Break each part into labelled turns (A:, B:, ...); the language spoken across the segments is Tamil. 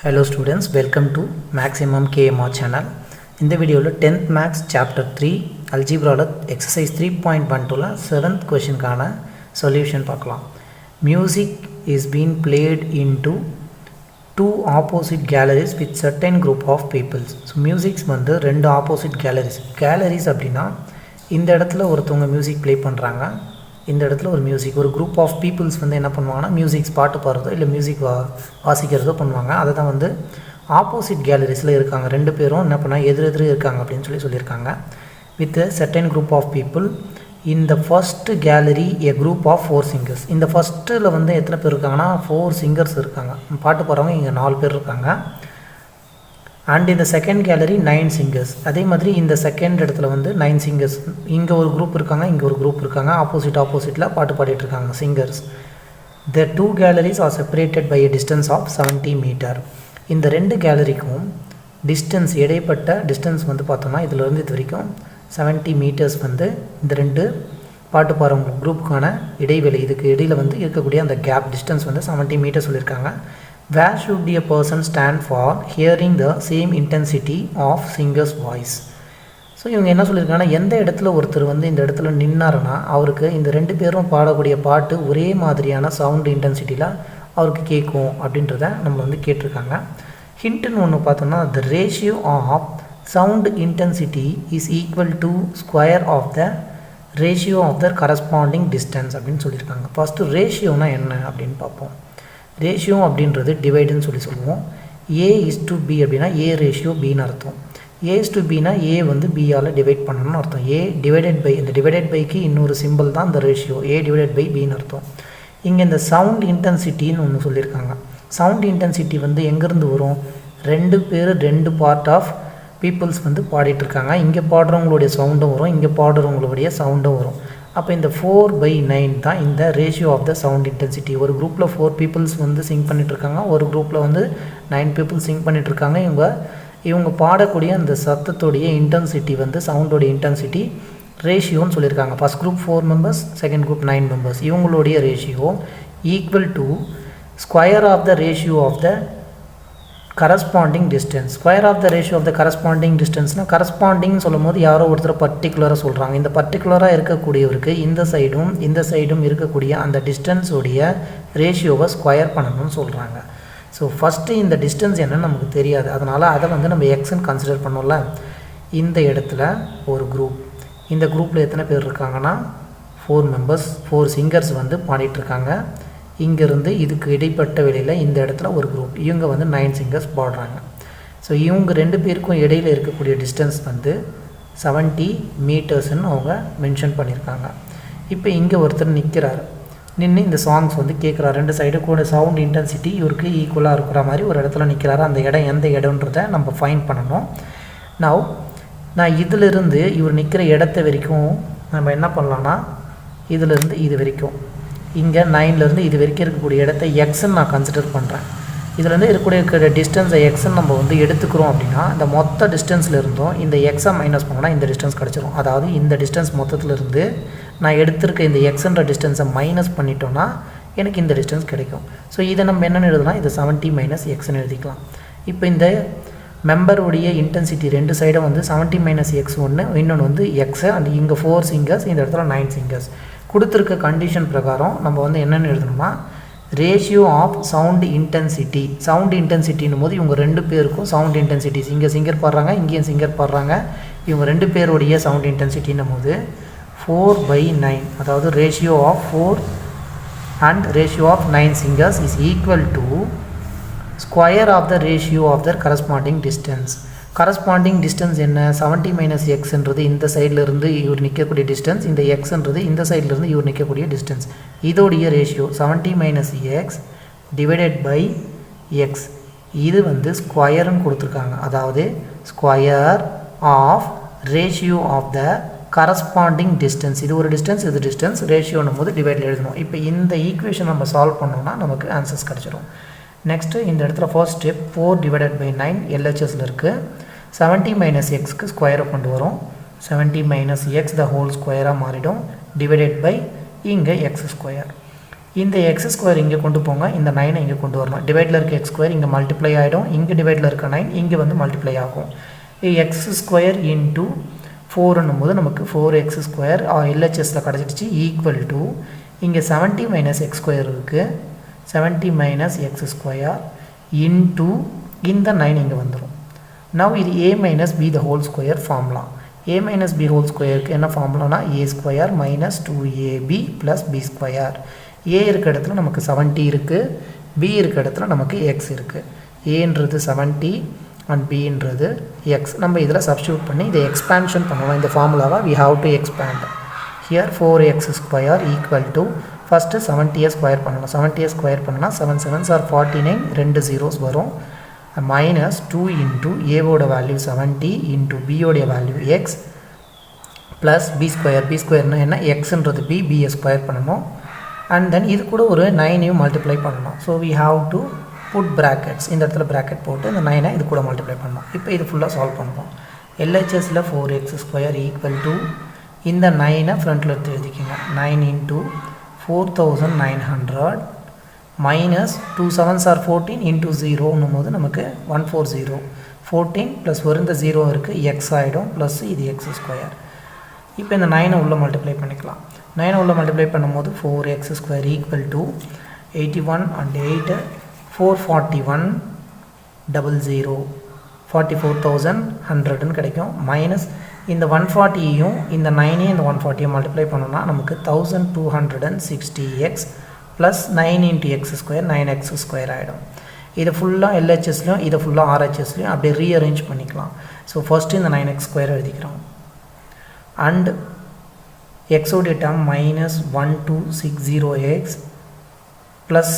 A: Hello students, welcome to Mathsmmkmr channel. In the video, 10th Maths chapter 3 Algebra exercise 3.12 7th question kana solution பார்க்கலாம். Music is being played into two opposite galleries with certain group of people. So musics வந்து ரெண்டு opposite galleries அப்படினா இந்த இடத்துல ஒருத்தவங்க மியூசிக் ப்ளே பண்றாங்க, இந்த இடத்துல ஒரு மியூசிக், ஒரு குரூப் ஆஃப் பீப்புள்ஸ் வந்து என்ன பண்ணுவாங்கன்னா மியூசிக்ஸ் பாட்டு பாடுறதோ இல்லை மியூசிக் வாசிக்கிறதோ பண்ணுவாங்க. அதை தான் வந்து ஆப்போசிட் கேலரிஸில் இருக்காங்க, ரெண்டு பேரும் என்ன பண்ணால் எதிரெதிரே இருக்காங்க அப்படின்னு சொல்லியிருக்காங்க. With certain group of people in the first gallery a group of 4 singers. இந்த ஃபஸ்ட்டில் வந்து எத்தனை பேர் இருக்காங்கன்னா 4 சிங்கர்ஸ் இருக்காங்க, பாட்டு பாடுறவங்க இங்கே 4 பேர் இருக்காங்க. அண்ட் இந்த செகண்ட் கேலரி 9 சிங்கர்ஸ். அதே மாதிரி இந்த செகண்ட் இடத்துல வந்து 9 சிங்கர்ஸ், இங்கே ஒரு குரூப் இருக்காங்க, இங்கே ஒரு குரூப் இருக்காங்க, ஆப்போசிட்டில் பாட்டு பாடிட்டு இருக்காங்க singers. The 2 galleries are separated by a distance of 70 metre. இந்த ரெண்டு கேலரிக்கும் டிஸ்டன்ஸ், இடைப்பட்ட டிஸ்டன்ஸ் வந்து பார்த்தோம்னா இதிலேருந்து இது வரைக்கும் 70 மீட்டர்ஸ் வந்து இந்த ரெண்டு பாட்டு பாடுறவங்க குரூப்புக்கான இடைவெளி, இதுக்கு இடையில் வந்து இருக்கக்கூடிய அந்த கேப் டிஸ்டன்ஸ் வந்து 70 மீட்டர் சொல்லியிருக்காங்க. Where should a person stand for hearing the same intensity of singer's voice? So இவங்க என்ன சொல்லியிருக்காங்கன்னா, எந்த இடத்துல ஒருத்தர் வந்து இந்த இடத்துல நின்னாருன்னா அவருக்கு இந்த ரெண்டு பேரும் பாடக்கூடிய பாட்டு ஒரே மாதிரியான சவுண்ட் இன்டென்சிட்டியில் அவருக்கு கேட்கும் அப்படின்றத நம்ம வந்து கேட்டிருக்காங்க. ஹிண்ட்டுன்னு ஒன்று பார்த்தோம்னா, the ratio of sound intensity is equal to square of the ratio of the corresponding distance அப்படின்னு சொல்லியிருக்காங்க. ஃபஸ்ட்டு ரேஷியோனா என்ன அப்படின்னு பார்ப்போம். ரேஷியோ அப்படின்றது டிவைடுன்னு சொல்லுவோம். ஏ இஸ் டு பி அப்படின்னா ஏ ரேஷியோ பின்னு அர்த்தம். ஏ இஸ் டு பின்னா ஏ வந்து பியால் டிவைட் பண்ணணும்னு அர்த்தம். ஏ டிவைடட் பை, இந்த டிவைடட் பைக்கு இன்னொரு சிம்பிள் தான் இந்த ரேஷியோ, ஏ டிவைடட் பை பின்னு அர்த்தம். இங்கே இந்த சவுண்ட் இன்டென்சிட்டின்னு ஒன்று சொல்லியிருக்காங்க. சவுண்ட் இன்டென்சிட்டி வந்து எங்கேருந்து வரும், ரெண்டு பேர் ரெண்டு பார்ட் ஆஃப் பீப்புள்ஸ் வந்து பாடிட்டுருக்காங்க, இங்கே பாடுறவங்களுடைய சவுண்டும் வரும், இங்கே பாடுறவங்களுடைய சவுண்டும் வரும். அப்போ இந்த 4/9 தான் இந்த ratio of the sound intensity. ஒரு குரூப்பில் 4 பீப்புள்ஸ் வந்து சிங் பண்ணிகிட்ருக்காங்க, ஒரு குரூப்பில் வந்து 9 பீப்புள்ஸ் சிங் பண்ணிகிட்ருக்காங்க. இவங்க பாடக்கூடிய அந்த சத்தத்துடைய இன்டென்சிட்டி வந்து சவுண்டோடைய இன்டென்சிட்டி ரேஷியோன்னு சொல்லியிருக்காங்க. First group 4 members, second group 9 members, இவங்களுடைய ratio equal to square of the ratio of the corresponding distance. Square of the ratio of the corresponding டிஸ்டன்ஸ்னால், கரஸ்பாண்டிங்னு சொல்லும் போது யாரோ ஒருத்தர் பர்டிகுலராக சொல்கிறாங்க. இந்த பர்டிகுலராக இருக்கக்கூடியவருக்கு இந்த சைடும் இருக்கக்கூடிய அந்த டிஸ்டன்ஸோடைய ரேஷியோவை ஸ்கொயர் பண்ணணும்னு சொல்கிறாங்க. ஸோ ஃபஸ்ட்டு இந்த டிஸ்டன்ஸ் என்னன்னு நமக்கு தெரியாது, அதனால் அதை வந்து நம்ம எக்ஸ்ன்னு கன்சிடர் பண்ணோம்ல. இந்த இடத்துல ஒரு குரூப், இந்த குரூப்பில் எத்தனை பேர் இருக்காங்கன்னா 4 மெம்பர்ஸ், 4 சிங்கர்ஸ் வந்து பாடிட்டுருக்காங்க. இங்கேருந்து இதுக்கு இடைப்பட்ட வெளியில் இந்த இடத்துல ஒரு குரூப், இவங்க வந்து 9 சிங்கர்ஸ் பாடுறாங்க. ஸோ இவங்க ரெண்டு பேருக்கும் இடையில் இருக்கக்கூடிய டிஸ்டன்ஸ் வந்து 70 மீட்டர்ஸ்ன்னு அவங்க மென்ஷன் பண்ணியிருக்காங்க. இப்போ இங்கே ஒருத்தர் நிற்கிறார், நின்று இந்த சாங்ஸ் வந்து கேட்குறாரு. ரெண்டு சைடு கூட சவுண்ட் இன்டென்சிட்டி இவருக்கு ஈக்குவலாக இருக்கிற மாதிரி ஒரு இடத்துல நிற்கிறாரு. அந்த இடம் எந்த இடம்ன்றதை நம்ம ஃபைண்ட் பண்ணணும். நான் இதிலிருந்து இவர் நிற்கிற இடத்த வரைக்கும் நம்ம என்ன பண்ணலான்னா, இதிலேருந்து இது வரைக்கும், இங்கே 9லேருந்து இது வரைக்கும் இருக்கக்கூடிய இடத்த எக்ஸ்ன்னு நான் கன்சிடர் பண்ணுறேன். இதுலேருந்து இருக்கக்கூடிய டிஸ்டன்ஸை எக்ஸ்ன்னு நம்ம வந்து எடுத்துக்கிறோம் அப்படின்னா, இந்த மொத்த டிஸ்டன்ஸில் இருந்தும் இந்த எக்ஸை மைனஸ் பண்ணோன்னா இந்த டிஸ்டன்ஸ் கிடச்சிரும். அதாவது இந்த டிஸ்டன்ஸ் மொத்தத்துலேருந்து நான் எடுத்திருக்க இந்த எக்ஸ்ன்ற டிஸ்டன்ஸை மைனஸ் பண்ணிட்டோன்னா எனக்கு இந்த டிஸ்டன்ஸ் கிடைக்கும். ஸோ இதை நம்ம என்னென்னு எழுதலாம், இது 70 மைனஸ் எக்ஸ்ன்னு எழுதிக்கலாம். இப்போ இந்த மெம்பருடைய இன்டென்சிட்டி ரெண்டு சைடும் வந்து 70 மைனஸ் எக்ஸ் ஒன்று, இன்னொன்று வந்து எக்ஸு, அண்ட் இங்கே 4 சிங்கர்ஸ், இந்த இடத்துல 9 சிங்கர்ஸ். கொடுத்துருக்க கண்டிஷன் பிரகாரம் நம்ம வந்து என்னென்னு எழுதணும்னா, ratio of sound intensity. Sound இன்டென்சிட்டின்னும் போது இவங்க ரெண்டு பேருக்கும் சவுண்ட் இன்டென்சிட்டிஸ், இங்கே சிங்கர் பாடுறாங்க, இங்கேயும் சிங்கர் பாடுறாங்க, இவங்க ரெண்டு பேருடைய சவுண்ட் இன்டென்சிட்டின்னும் போது 4/9, அதாவது ratio of 4 and ratio of 9 singers is equal to square of the ratio of the corresponding distance. Corresponding distance என்ன, 70 மைனஸ் எக்ஸ்ன்றது இந்த சைட்லேருந்து இவர் நிற்கக்கூடிய டிஸ்டன்ஸ், இந்த எக்ஸ்ன்றது இந்த சைட்லேருந்து இவர் நிற்கக்கூடிய டிஸ்டன்ஸ். இதோடைய ratio 70 minus x divided by x, இது வந்து ஸ்கொயர்னு கொடுத்துருக்காங்க. அதாவது square of ratio of the corresponding distance. இது ஒரு டிஸ்டன்ஸ், இது டிஸ்டன்ஸ், ரேஷியோன்னும் போது டிவைடில் எழுதணும். இப்போ இந்த ஈக்குவேஷன் நம்ம சால்வ் பண்ணோம்னா நமக்கு ஆன்சர்ஸ் கிடச்சிடும். நெக்ஸ்ட்டு இந்த இடத்துல ஃபர்ஸ்ட் ஸ்டெப் 4 டிவைடட் பை 9 எல்ஹெச்எஸில் இருக்குது. 70 மைனஸ் எக்ஸ்க்கு ஸ்கொயரை கொண்டு வரும், 70 மைனஸ் எக்ஸ் த ஹோல் ஸ்கொயராக மாறிடும், டிவைடட் பை இங்கே எக்ஸ் ஸ்கொயர். இந்த எக்ஸ் ஸ்கொயர் இங்கே கொண்டு போங்க, இந்த 9 இங்கே கொண்டு வரணும். டிவைடில் இருக்க எக்ஸ் ஸ்கொயர் இங்கே மல்டிப்ளை ஆகிடும், இங்கே டிவைடில் இருக்க 9 இங்கே வந்து மல்டிப்ளை ஆகும். எக்ஸ் ஸ்கொயர் இன்ட்டு 4ன்னும் போது நமக்கு 4x ஸ்கொயர் எல்ஹெச்எஸில் கிடச்சிடுச்சு ஈக்குவல் டு இங்கே 70 மைனஸ் எக்ஸ் ஸ்கொயர் இருக்குது, 70 மைனஸ் எக்ஸ் ஸ்கொயர் இன்ட்டு இந்த 9 இங்கே வந்துடும். நவ் இது a minus b the whole square formula. a minus b whole ஸ்கொயருக்கு என்ன ஃபார்முலானா a square minus 2ab plus b square. a இருக்க இடத்துல நமக்கு 70 இருக்குது, b இருக்க இடத்துல நமக்கு x இருக்குது. aன்றது 70 அண்ட் bன்றது x. நம்ம இதில் சப்ஸ்டியூட் பண்ணி இதை எக்ஸ்பேன்ஷன் பண்ணணும். இந்த ஃபார்முலாவை we have to expand. Here 4x square equal to first 70 square பண்ணணும். 70 ஸ்கொயர் பண்ணால் 7 7s are 49, 2 zeros வரும். மைனஸ் 2 இன்ட்டு ஏவோட வேல்யூ 70 இன்ட்டு பியோடைய value x plus b square. B ஸ்கொயர்னால் என்ன, எக்ஸுன்றது b, பியை ஸ்கொயர் பண்ணணும். அண்ட் தென் இது கூட ஒரு 9ஐயும் மல்டிப்ளை பண்ணணும். So we have to put brackets, இந்த இடத்துல ப்ராக்கெட் போட்டு இந்த 9ஐ இது கூட மல்டிப்ளை பண்ணணும். இப்போ இது ஃபுல்லாக சால்வ் பண்ணுறோம். எல்ஹெச்எஸில் 4x ஸ்கொயர் ஈக்குவல் டு இந்த 9ஐ ஃப்ரண்ட்டில் எடுத்து எழுதிக்கிங்க. 9 into 4900 minus 2 7s are 14 into 0ன்னும் போது நமக்கு 140. 14 ப்ளஸ் ஒரு இந்த 0 இருக்குது, எக்ஸ் ஆகிடும் ப்ளஸ் இது எக்ஸ் ஸ்கொயர். இப்போ இந்த 9ஐ உள்ளே மல்டிப்ளை பண்ணிக்கலாம். 9ஐ உள்ளே மல்டிப்ளை பண்ணும்போது 4x square equal to 81 and 8 441 00 44,100ன்னு கிடைக்கும். மைனஸ் இந்த 140யும் இந்த 9ஐயும் இந்த 140யும் மல்டிப்ளை பண்ணோன்னா நமக்கு 1260x plus 9 into X square 9x square ஆகிடும். இதை ஃபுல்லாக எல்ஹெச்எஸ்லையும் இதை ஃபுல்லாக ஆர்ஹெச்எஸ்லையும் அப்படியே ரீஅரேஞ்ச் பண்ணிக்கலாம். ஸோ ஃபஸ்ட்டு இந்த 9x ஸ்கொயர் எழுதிக்கிறோம். அண்ட் எக்ஸோடைய term minus 1260x plus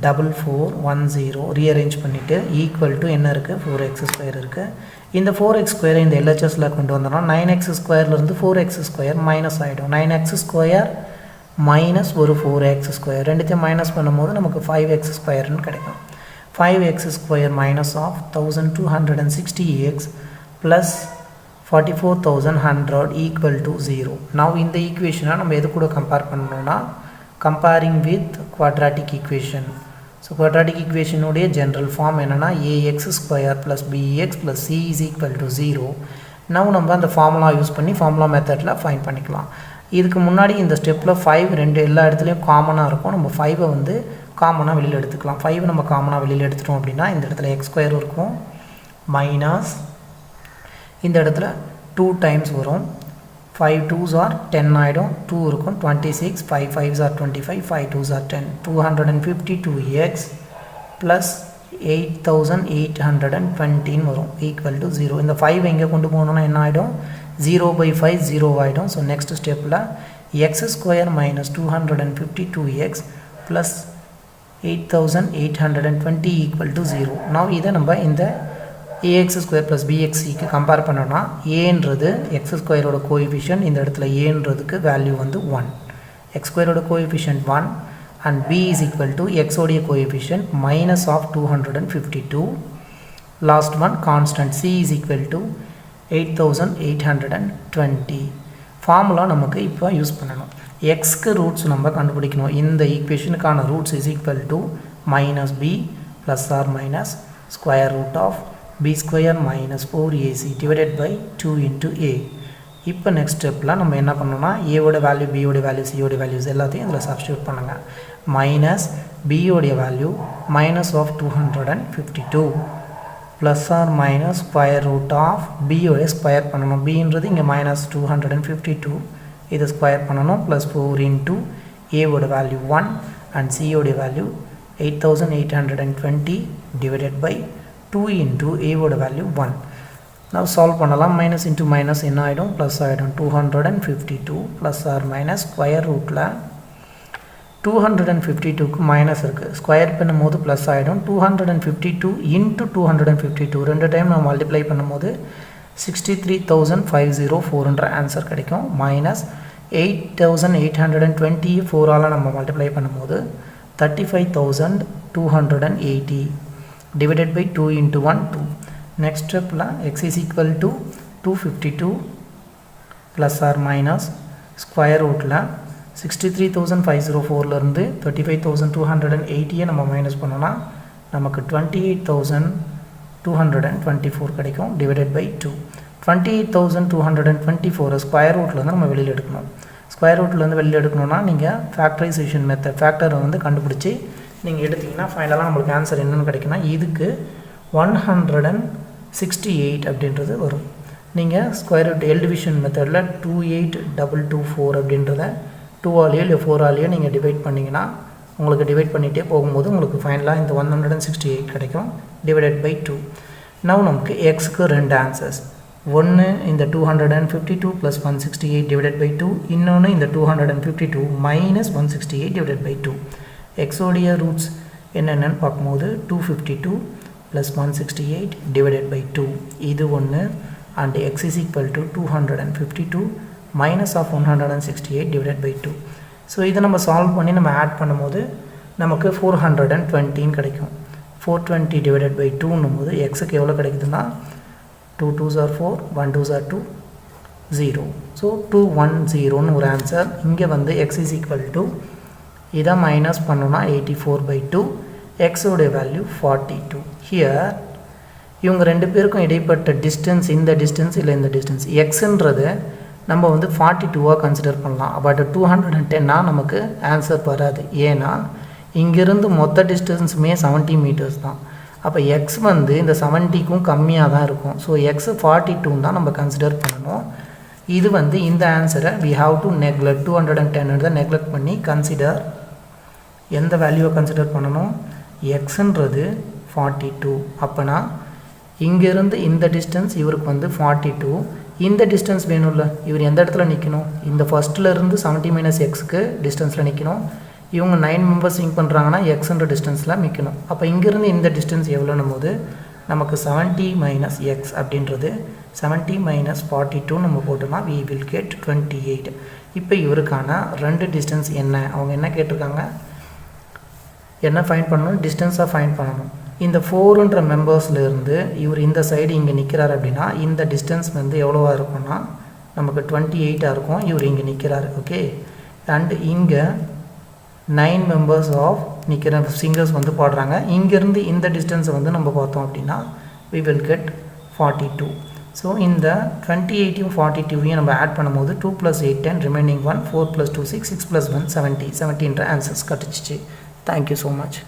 A: 4410 rearrange பண்ணிவிட்டு ஈக்குவல் டு என்ன இருக்குது, 4x ஸ்கொயர் இருக்குது. இந்த 4x ஸ்கொயரை இந்த எல்ஹெச்எஸில் கொண்டு வந்தோம்னா 9x ஸ்கொயர்லேருந்து 4x ஸ்கொயர் மைனஸ் ஆகிடும். 9x ஸ்கொயர் மைனஸ் ஒரு 4x ஸ்கொயர் ரெண்டுத்தையும் மைனஸ் பண்ணும்போது நமக்கு 5x ஸ்கொயர்னு கிடைக்கும். 5x square minus of 1260x plus 44,100 equal to 0. Now இந்த ஈக்குவேஷனை நம்ம எது கூட கம்பேர் பண்ணணும்னா comparing with quadratic equation. So quadratic equation உடைய general form என்னன்னா ax square plus bx plus c is equal to 0. now நம்ம அந்த ஃபார்முலா யூஸ் பண்ணி ஃபார்முலா மெத்தடில் ஃபைண்ட் பண்ணிக்கலாம். இதுக்கு முன்னாடி இந்த ஸ்டெப்பில் 5 ரெண்டு எல்லா இடத்துலையும் காமனாக இருக்கும். நம்ம 5ஐ வந்து காமனாக வெளியில் எடுத்துக்கலாம். 5 நம்ம காமனாக வெளியில் எடுத்துட்டோம் அப்படின்னா இந்த இடத்துல எக்ஸ் ஸ்கொயர் இருக்கும் மைனஸ் இந்த இடத்துல 2 டைம்ஸ் வரும். 5 2s are 10 ஆகிடும், 2 இருக்கும் 26, 5 5s are 25, 5 2s are 10, 252x plus 8820 வரும் ஈக்குவல் டு 0. இந்த 5 எங்கே கொண்டு போகணுன்னா என்ன ஆகிடும், 0/5 0 ஆகிடும். ஸோ நெக்ஸ்ட் ஸ்டெப்பில் X square minus 252x plus 8820 equal to 0. நான் இதை நம்ம இந்த ax ஸ்கொயர் ப்ளஸ் bxக்கு கம்பேர் பண்ணோன்னா ஏன்றது எக்ஸ் ஸ்கொயரோட கோஎஃபிஷியன்ட், இந்த இடத்துல ஏன்றதுக்கு வேல்யூ வந்து 1, எக்ஸ் ஸ்கொயரோட coefficient 1 and b is equal to எக்ஸோடைய coefficient minus of 252. Last one constant c is equal to 8820. Formula நமக்கு இப்போ யூஸ் பண்ணணும். எக்ஸ்க்கு ரூட்ஸ் நம்ம கண்டுபிடிக்கணும். இந்த ஈக்குவேஷனுக்கான roots is equal to minus b plus or minus square root of b square minus 4ac divided by 2 into a. இப்போ நெக்ஸ்ட் ஸ்டெப்பில் நம்ம என்ன பண்ணோம்னா ஏவோட வேல்யூ, பியோட வேல்யூ, சியோட வேல்யூஸ் எல்லாத்தையும் இதில் சப்ஸ்டியூட் பண்ணுங்கள். மைனஸ் பியோடைய value minus of 252 plus or minus square root of பியோடைய ஸ்கொயர் பண்ணணும். பின்றது இங்கே மைனஸ் 252, இதை ஸ்கொயர் பண்ணணும் ப்ளஸ் 4 இன்ட்டு ஏவோட வேல்யூ 1 அண்ட் சியோடைய value 8820 divided by 2 into a ஓட வேல்யூ 1. now சால்வ் பண்ணலாம். மைனஸ் இன்ட்டு மைனஸ் என்ன ஆகிடும், ப்ளஸ் ஆகிடும். 252 ப்ளஸ் ஆர் மைனஸ் ஸ்கொயர் ரூட்டில் 252க்கு மைனஸ் இருக்குது, ஸ்கொயர் பண்ணும்போது ப்ளஸ் ஆகிடும். 252 இன்ட்டு 252 ரெண்டு டைம் நம்ம மல்டிப்ளை பண்ணும்போது 63,504 ஆன்சர் கிடைக்கும். மைனஸ் 8,820 4ஆல் நம்ம மல்டிப்ளை பண்ணும்போது 35,280 divided by 2 into 1 2. next step la x is equal to 252 plus or minus square root la 63,504 35,280 நம்ம மைனஸ் பண்ணோம்னா நமக்கு 28,224 கிடைக்கும் டிவைடட் பை 2. 28,224 ஸ்கொயர் ரூட்லேருந்து நம்ம வெளியில் எடுக்கணும். ஸ்கொயர் ரூட்லேருந்து வெளியில் எடுக்கணும்னா நீங்கள் ஃபேக்டரைசேஷன் மெத்தட் ஃபேக்டரை வந்து கண்டுபிடிச்சி நீங்கள் எடுத்திங்கன்னா ஃபைனலாக நம்மளுக்கு ஆன்சர் என்னென்னு கிடைக்குன்னா இதுக்கு 168 அப்படின்றது வரும். நீங்கள் ஸ்கொயர் ரூட் எல் டிவிஷன் மெத்தடில் 28,224 அப்படின்றத 2ஆலேயோ இல்லை 4ஆலேயோ நீங்கள் டிவைட் பண்ணிங்கன்னா உங்களுக்கு டிவைட் பண்ணிகிட்டே போகும்போது உங்களுக்கு ஃபைனலாக இந்த 168 கிடைக்கும் டிவைடட் பை 2. நவ் நமக்கு எக்ஸுக்கு 2 ஆன்சர்ஸ். ஒன்று இந்த 252 + 168 டிவைடட் பை 2, இன்னொன்று இந்த 252 மைனஸ் 168 டிவைடட் பை 2. எக்ஸோடைய ரூட்ஸ் என்னென்னு பார்க்கும்போது 252 + 168 டிவைடட் பை 2 இது ஒன்று. And x is equal to 252 minus of 168 divided by 2. So இதை நம்ம சால்வ் பண்ணி நம்ம ஆட் பண்ணும்போது நமக்கு 420 கிடைக்கும். 420 டிவைடட் பை 2ன்னும் போது எக்ஸுக்கு எவ்வளோ கிடைக்குதுன்னா 2 2s are 4, 1 2s are 2, 0. So 210ன்னு ஒரு ஆன்சர். இங்கே வந்து எக்ஸ் இஸ் ஈக்குவல் டு இதை மைனஸ் பண்ணோன்னா 84/2, எக்ஸோடைய வேல்யூ 42. ஹியர் இவங்க ரெண்டு பேருக்கும் இடைப்பட்ட டிஸ்டன்ஸ் இந்த டிஸ்டன்ஸ் இல்லை இந்த டிஸ்டன்ஸ் எக்ஸுன்றது நம்ம வந்து 42வாக கன்சிடர் பண்ணலாம். பட் 210னா நமக்கு ஆன்சர் வராது. ஏன்னா இங்கேருந்து மொத்த டிஸ்டன்ஸுமே 70 மீட்டர்ஸ் தான். அப்போ எக்ஸ் வந்து இந்த 70க்கும் கம்மியாக தான் இருக்கும். ஸோ எக்ஸ் 42 தான் நம்ம கன்சிடர் பண்ணணும். இது வந்து இந்த ஆன்சரை we have to neglect 210 neglect பண்ணி கன்சிடர் எந்த வேல்யூவை கன்சிடர் பண்ணணும் எக்ஸுன்றது 42. அப்போனா இங்கேருந்து இந்த டிஸ்டன்ஸ் இவருக்கு வந்து 42. இந்த டிஸ்டன்ஸ் வேணும்ல, இவர் எந்த இடத்துல நிற்கணும், இந்த ஃபஸ்ட்டிலேருந்து 70 மைனஸ் எக்ஸுக்கு டிஸ்டன்ஸில் நிற்கணும். இவங்க 9 மெம்பர்ஸ் திங்க் பண்ணுறாங்கன்னா எக்ஸுன்ற டிஸ்டன்ஸில் நிற்கணும். அப்போ இங்கேருந்து இந்த டிஸ்டன்ஸ் எவ்வளோன்னும் போது நமக்கு 70 மைனஸ் எக்ஸ் அப்படின்றது 70 மைனஸ் 42 நம்ம போட்டோம்னா வி வில் கெட் 28. இப்போ இவருக்கான 2 டிஸ்டன்ஸ் என்ன, அவங்க என்ன கேட்டிருக்காங்க, என்ன ஃபைண்ட் பண்ணணும், டிஸ்டன்ஸாக ஃபைண்ட் பண்ணணும். இந்த 4ன்ற மெம்பர்ஸ்லேருந்து இவர் இந்த சைடு இங்கே நிற்கிறார் அப்படின்னா இந்த டிஸ்டன்ஸ் வந்து எவ்வளோவா இருக்கும்னா நமக்கு 28ஆக இருக்கும். இவர் இங்கே நிற்கிறார். ஓகே. அண்ட் இங்கே 9 மெம்பர்ஸ் ஆஃப் நிற்கிற சிங்கர்ஸ் வந்து போடுறாங்க. இங்கேருந்து இந்த டிஸ்டன்ஸை வந்து நம்ம பார்த்தோம் அப்படின்னா we will get 42. ஸோ இந்த 28யும் 42வையும் நம்ம ஆட் பண்ணும்போது 2 + 8 10 ரிமைனிங் 1, 4 + 2 6, 6 + 1 70 70ன்ற ஆன்சர்ஸ் கிடச்சிச்சு. Thank you so much.